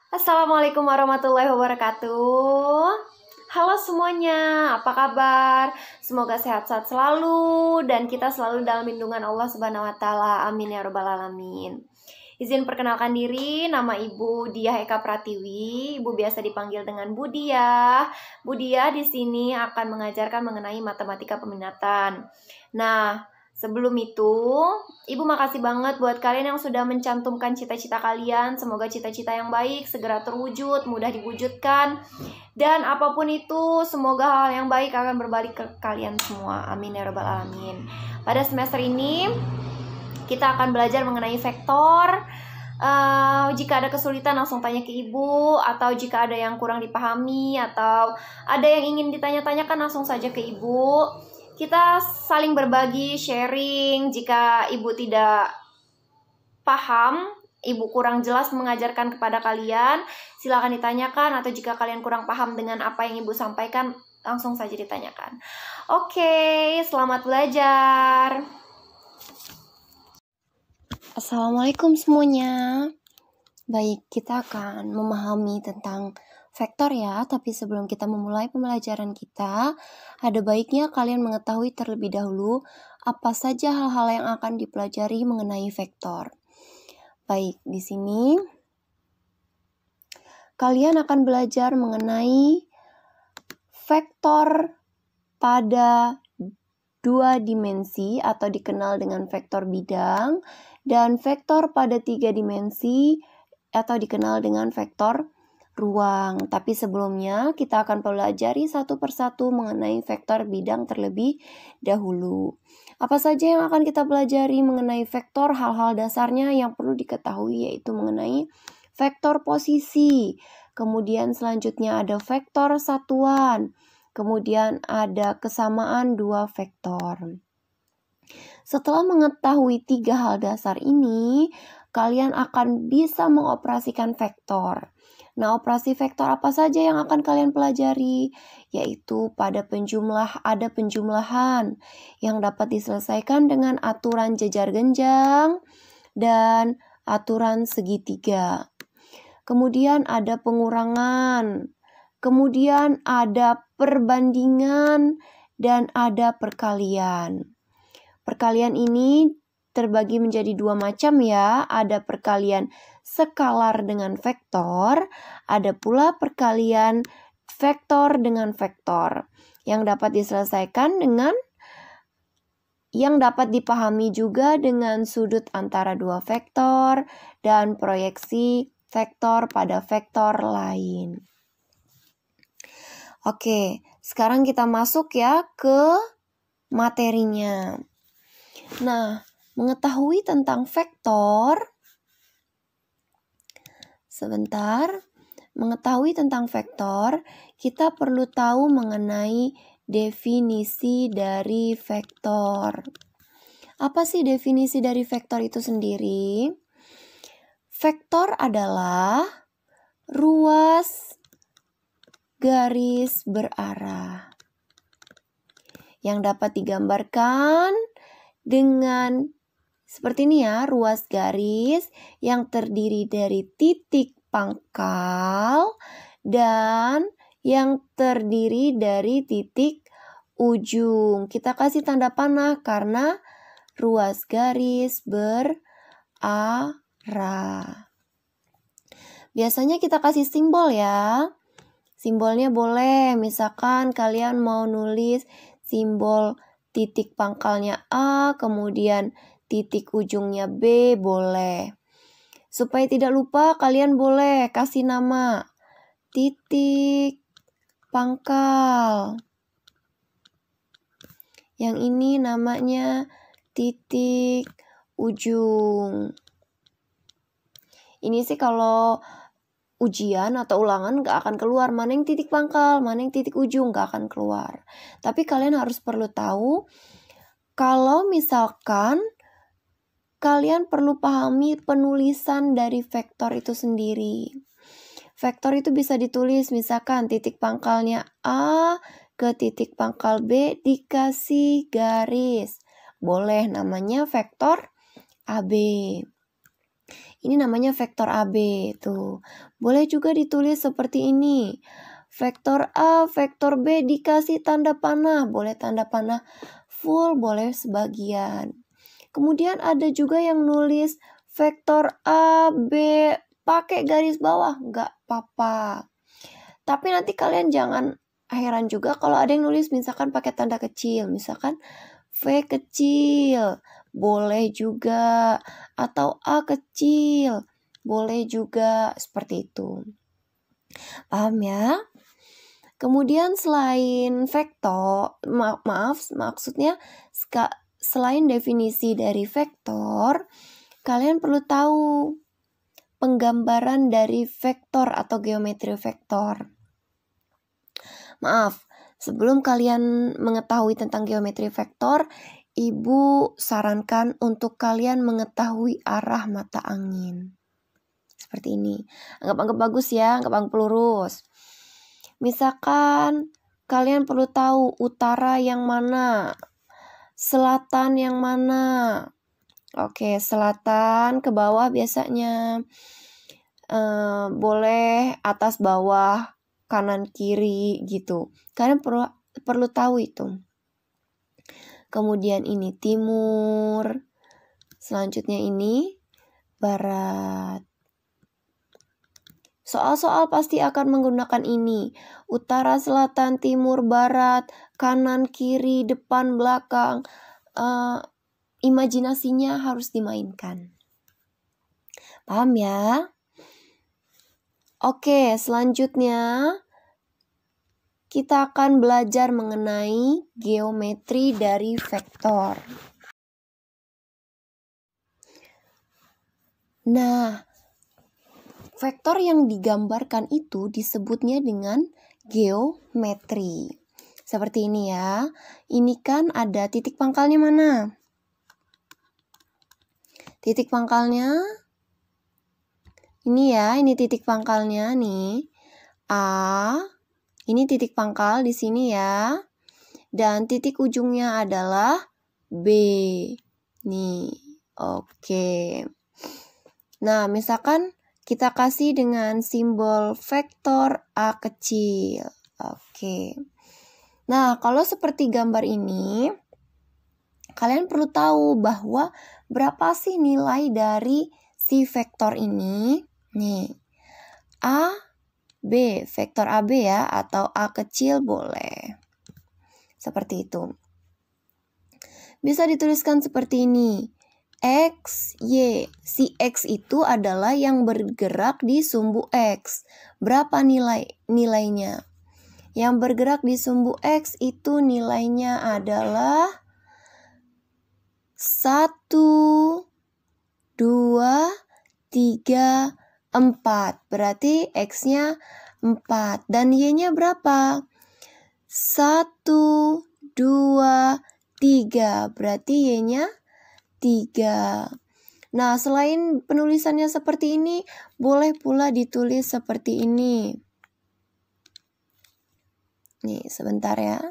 Assalamualaikum warahmatullahi wabarakatuh. Halo semuanya, apa kabar? Semoga sehat-sehat selalu dan kita selalu dalam lindungan Allah Subhanahu wa taala. Amin ya rabbal alamin. Izin perkenalkan diri, nama Ibu Diah Eka Pratiwi. Ibu biasa dipanggil dengan Bu Diah. Bu Diah di sini akan mengajarkan mengenai matematika peminatan. Nah, sebelum itu, Ibu makasih banget buat kalian yang sudah mencantumkan cita-cita kalian. Semoga cita-cita yang baik segera terwujud, mudah diwujudkan. Dan apapun itu, semoga hal yang baik akan berbalik ke kalian semua. Amin ya rabbal alamin. Pada semester ini, kita akan belajar mengenai vektor. Jika ada kesulitan langsung tanya ke ibu, atau jika ada yang kurang dipahami, atau ada yang ingin ditanya-tanyakan langsung saja ke ibu. Kita saling berbagi, sharing. Jika ibu tidak paham, ibu kurang jelas mengajarkan kepada kalian, silakan ditanyakan. Atau jika kalian kurang paham dengan apa yang ibu sampaikan, langsung saja ditanyakan. Oke, selamat belajar. Assalamualaikum semuanya. Baik, kita akan memahami tentang vektor ya, tapi sebelum kita memulai pembelajaran kita, ada baiknya kalian mengetahui terlebih dahulu apa saja hal-hal yang akan dipelajari mengenai vektor. Baik, di sini kalian akan belajar mengenai vektor pada dua dimensi atau dikenal dengan vektor bidang, dan vektor pada 3 dimensi atau dikenal dengan vektor ruang. Tapi sebelumnya kita akan pelajari satu persatu mengenai vektor bidang terlebih dahulu. Apa saja yang akan kita pelajari mengenai vektor? Hal-hal dasarnya yang perlu diketahui yaitu mengenai vektor posisi. Kemudian selanjutnya ada vektor satuan. Kemudian ada kesamaan dua vektor. Setelah mengetahui 3 hal dasar ini, kalian akan bisa mengoperasikan vektor. Nah, operasi vektor apa saja yang akan kalian pelajari? Yaitu ada penjumlahan yang dapat diselesaikan dengan aturan jejar genjang dan aturan segitiga. Kemudian ada pengurangan. Kemudian ada perbandingan dan ada perkalian. Perkalian ini terbagi menjadi 2 macam ya. Ada perkalian skalar dengan vektor, ada pula perkalian vektor dengan vektor yang dapat diselesaikan dengan yang dapat dipahami juga dengan sudut antara 2 vektor dan proyeksi vektor pada vektor lain. Oke, sekarang kita masuk ya ke materinya. Nah, mengetahui tentang vektor, mengetahui tentang vektor, kita perlu tahu mengenai definisi dari vektor. Apa sih definisi dari vektor itu sendiri? Vektor adalah ruas garis berarah yang dapat digambarkan dengan seperti ini ya, ruas garis yang terdiri dari titik pangkal dan yang terdiri dari titik ujung. Kita kasih tanda panah karena ruas garis berarah. Biasanya kita kasih simbol ya. Simbolnya boleh, misalkan kalian mau nulis simbol titik pangkalnya A, kemudian titik ujungnya B, boleh. Supaya tidak lupa, kalian boleh kasih nama titik pangkal. Yang ini namanya titik ujung. Ini sih kalau ujian atau ulangan gak akan keluar mana yang titik pangkal, mana yang titik ujung, gak akan keluar. Tapi kalian harus perlu tahu kalau misalkan kalian perlu pahami penulisan dari vektor itu sendiri. Vektor itu bisa ditulis misalkan titik pangkalnya A ke titik pangkal B dikasih garis. Boleh, namanya vektor AB. Ini namanya vektor AB tuh. Boleh juga ditulis seperti ini. Vektor A, vektor B dikasih tanda panah. Boleh tanda panah full, boleh sebagian. Kemudian ada juga yang nulis vektor A, B pakai garis bawah. Nggak apa-apa. Tapi nanti kalian jangan heran juga kalau ada yang nulis misalkan pakai tanda kecil. Misalkan V kecil, boleh juga. Atau A kecil, boleh juga. Seperti itu. Paham ya? Kemudian selain vektor, maksudnya selain definisi dari vektor, kalian perlu tahu penggambaran dari vektor atau geometri vektor. Maaf, sebelum kalian mengetahui tentang geometri vektor, Ibu sarankan untuk kalian mengetahui arah mata angin. Seperti ini. Anggap bagus ya, anggap lurus. Misalkan kalian perlu tahu utara yang mana, selatan yang mana. Oke, selatan ke bawah biasanya. Boleh atas bawah, kanan kiri gitu. Kalian perlu tahu itu. Kemudian ini timur. Selanjutnya ini barat. Soal-soal pasti akan menggunakan ini. Utara, selatan, timur, barat, kanan, kiri, depan, belakang. Imajinasinya harus dimainkan. Paham ya? Oke, selanjutnya kita akan belajar mengenai geometri dari vektor. Nah, vektor yang digambarkan itu disebutnya dengan geometri. Seperti ini ya. Ini kan ada titik pangkalnya mana? Titik pangkalnya ini ya, ini titik pangkalnya nih. A. Ini titik pangkal di sini ya. Dan titik ujungnya adalah B. Nih, oke. Nah, misalkan kita kasih dengan simbol vektor A kecil. Oke. Nah, kalau seperti gambar ini, kalian perlu tahu bahwa berapa sih nilai dari si vektor ini. Nih, A, B, vektor AB ya, atau A kecil boleh. Seperti itu. Bisa dituliskan seperti ini. X, Y. Si X itu adalah yang bergerak di sumbu X. Berapa nilainya? Yang bergerak di sumbu X itu nilainya adalah 1, 2, 3, 4. Berarti X-nya 4. Dan Y-nya berapa? 1, 2, 3. Berarti Y-nya 3. Nah, selain penulisannya seperti ini, boleh pula ditulis seperti ini. Nih, sebentar ya.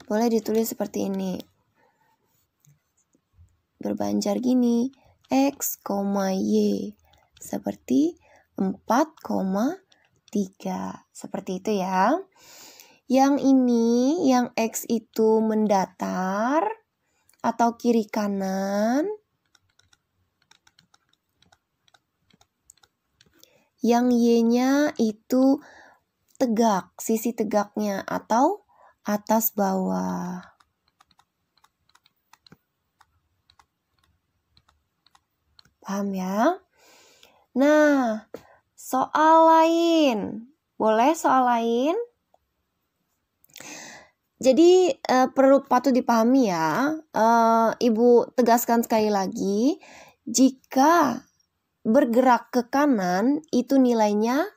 Boleh ditulis seperti ini. Berbanjar gini, X, Y. Seperti 4,3. Seperti itu ya. Yang ini, yang X itu mendatar atau kiri kanan. Yang Y-nya itu tegak, sisi tegaknya atau atas bawah. Paham ya? Nah, soal lain. Boleh soal lain? Jadi patut dipahami ya. Ibu tegaskan sekali lagi. Jika bergerak ke kanan itu nilainya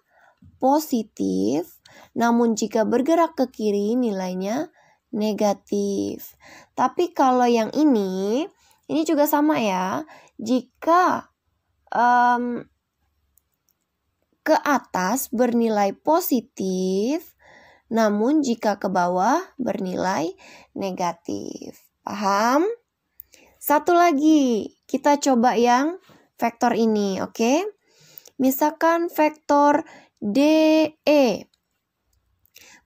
positif. Namun jika bergerak ke kiri nilainya negatif. Tapi kalau yang ini juga sama ya. Jika ke atas bernilai positif, namun jika ke bawah bernilai negatif. Paham? Satu lagi, kita coba yang vektor ini, oke? Misalkan vektor DE.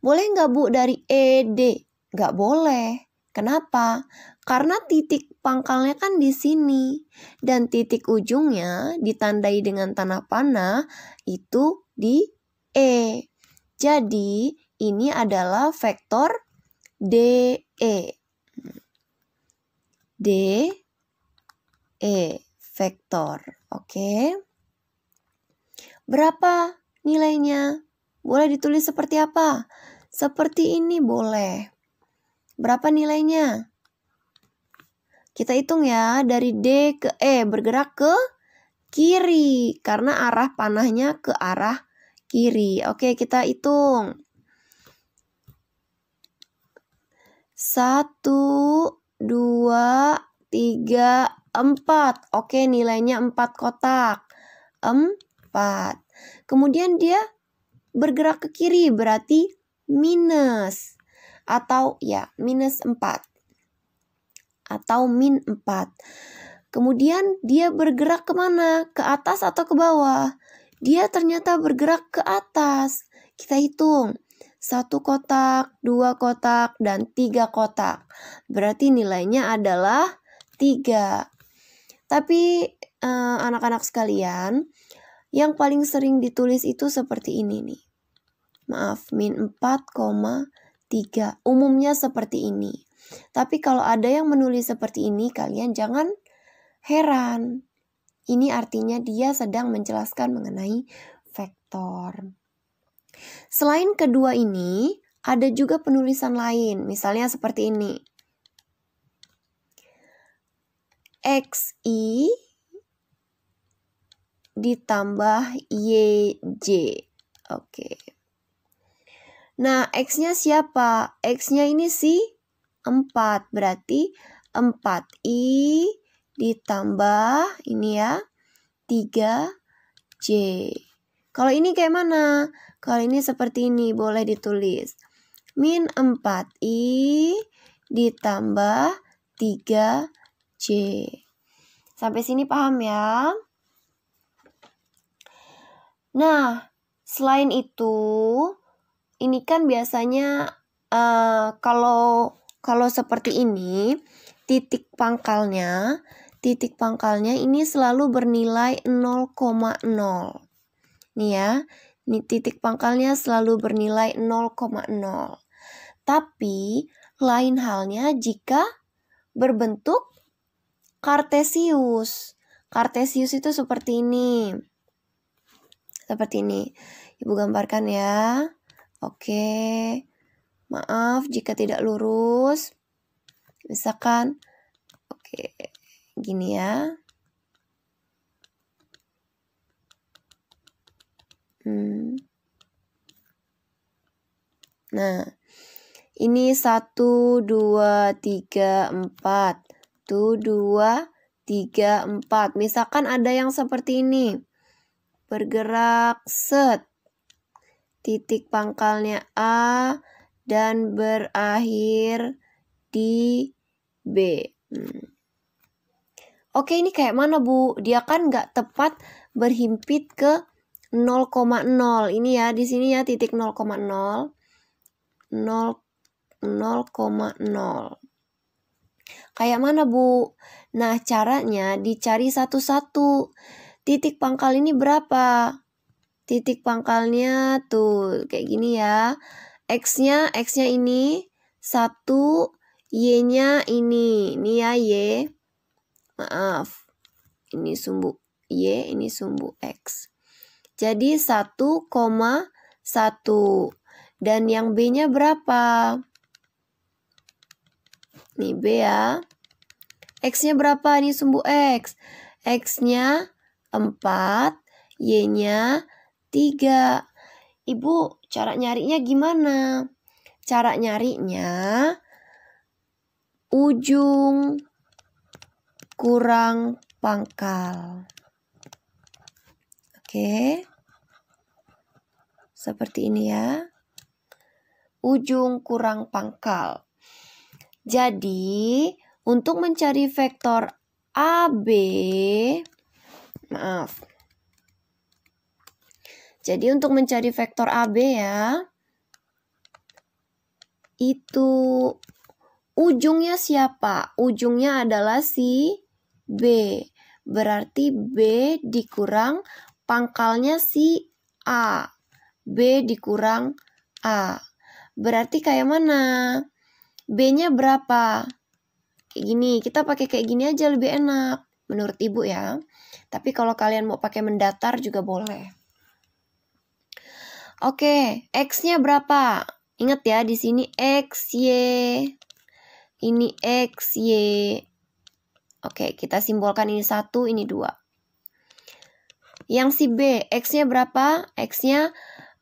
Boleh nggak Bu dari ED? Nggak boleh. Kenapa? Karena titik pangkalnya kan di sini. Dan titik ujungnya ditandai dengan tanda panah itu di E. Jadi ini adalah vektor DE. DE vektor. Oke. Berapa nilainya? Boleh ditulis seperti apa? Seperti ini boleh. Berapa nilainya? Kita hitung ya, dari D ke E bergerak ke kiri karena arah panahnya ke arah kiri. Oke, kita hitung. 1, 2, 3, 4. Oke, nilainya 4 kotak. 4. Kemudian dia bergerak ke kiri berarti minus. Atau ya, minus 4. Atau min 4. Kemudian dia bergerak kemana? Ke atas atau ke bawah? Dia ternyata bergerak ke atas. Kita hitung. 1 kotak, 2 kotak, dan 3 kotak. Berarti nilainya adalah 3. Tapi anak-anak sekalian, yang paling sering ditulis itu seperti ini nih. Maaf, min 4,3. Umumnya seperti ini. Tapi kalau ada yang menulis seperti ini, kalian jangan heran. Ini artinya dia sedang menjelaskan mengenai vektor. Selain kedua ini, ada juga penulisan lain. Misalnya seperti ini. XI ditambah YJ. Oke. Nah, X-nya siapa? X-nya ini si 4. Berarti 4I ditambah ini ya 3J. Kalau ini kayak mana? Kalau ini seperti ini boleh ditulis. Min 4I ditambah 3J. Sampai sini paham ya? Nah, selain itu, ini kan biasanya kalau seperti ini, titik pangkalnya ini selalu bernilai 0,0. Nih ya, ini titik pangkalnya selalu bernilai 0,0. Tapi lain halnya jika berbentuk kartesius. Kartesius itu seperti ini. Seperti ini. Ibu gambarkan ya. Oke. Maaf jika tidak lurus. Misalkan oke, gini ya. Nah, ini 1, 2, 3, 4. Tuh 2, 3, 4. Misalkan ada yang seperti ini. Bergerak set. Titik pangkalnya A dan berakhir di B. Oke, ini kayak mana Bu? Dia kan nggak tepat berhimpit ke 0,0. Ini ya, di sini ya titik 0,0. 0,0. Kayak mana Bu? Nah, caranya dicari satu-satu. Titik pangkal ini berapa? Titik pangkalnya tuh kayak gini ya. X-nya ini 1, Y-nya ini. Ini ya Y. Maaf. Ini sumbu Y, ini sumbu X. Jadi 1,1. Dan yang B-nya berapa? Nih B ya. X-nya berapa? Ini sumbu X. X-nya 4, Y-nya 3. Ibu, cara nyarinya gimana? Cara nyarinya ujung kurang pangkal. Oke. Seperti ini ya. ujung kurang pangkal. Jadi, untuk mencari vektor AB, Jadi untuk mencari vektor AB ya, itu ujungnya siapa? Ujungnya adalah si B. Berarti B dikurang pangkalnya si A. B dikurang A. Berarti kayak mana? B-nya berapa? Kayak gini, kita pakai kayak gini aja lebih enak menurut ibu ya. Tapi kalau kalian mau pakai mendatar juga boleh. Oke, X-nya berapa? Ingat ya, di sini XY. Ini XY. Oke, kita simbolkan ini 1, ini 2. Yang si B, X-nya berapa? X-nya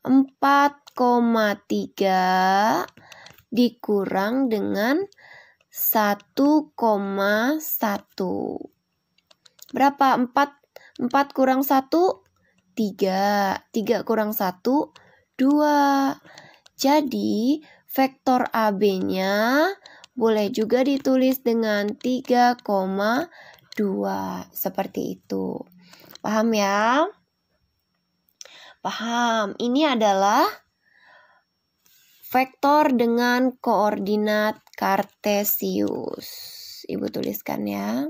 4,3 dikurang dengan 1,1. Berapa? 4 kurang 1? 3. 3 kurang 1? 2. Jadi, vektor AB-nya boleh juga ditulis dengan 3,2. Seperti itu. Paham ya? Paham. Ini adalah vektor dengan koordinat kartesius. Ibu tuliskan ya.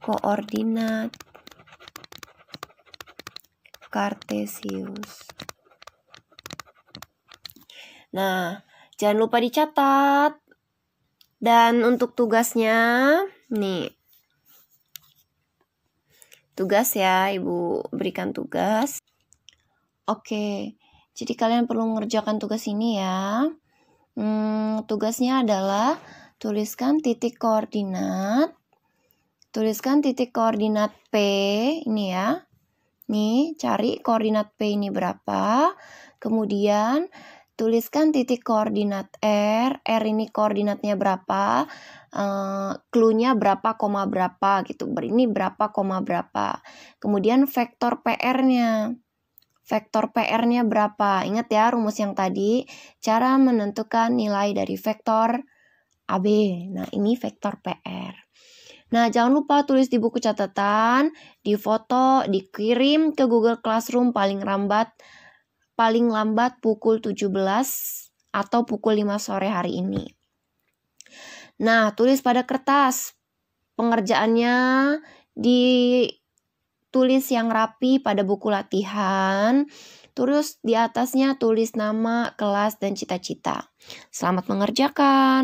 Koordinat kartesius. Nah, jangan lupa dicatat. Dan untuk tugasnya, nih. Tugas ya, Ibu berikan tugas. Oke, jadi kalian perlu mengerjakan tugas ini ya. Tugasnya adalah tuliskan titik koordinat. Tuliskan titik koordinat P, ini ya. Nih, cari koordinat P ini berapa. Kemudian, tuliskan titik koordinat R. R ini koordinatnya berapa. Clue-nya berapa, koma berapa gitu. Ini berapa, koma berapa. Kemudian, vektor PR-nya. Vektor PR-nya berapa. Ingat ya rumus yang tadi. Cara menentukan nilai dari vektor AB. Nah, ini vektor PR. Nah, jangan lupa tulis di buku catatan, difoto, dikirim ke Google Classroom paling lambat pukul 17 atau pukul 5 sore hari ini. Nah, tulis pada kertas. Pengerjaannya ditulis yang rapi pada buku latihan. Terus di atasnya tulis nama, kelas, dan cita-cita. Selamat mengerjakan.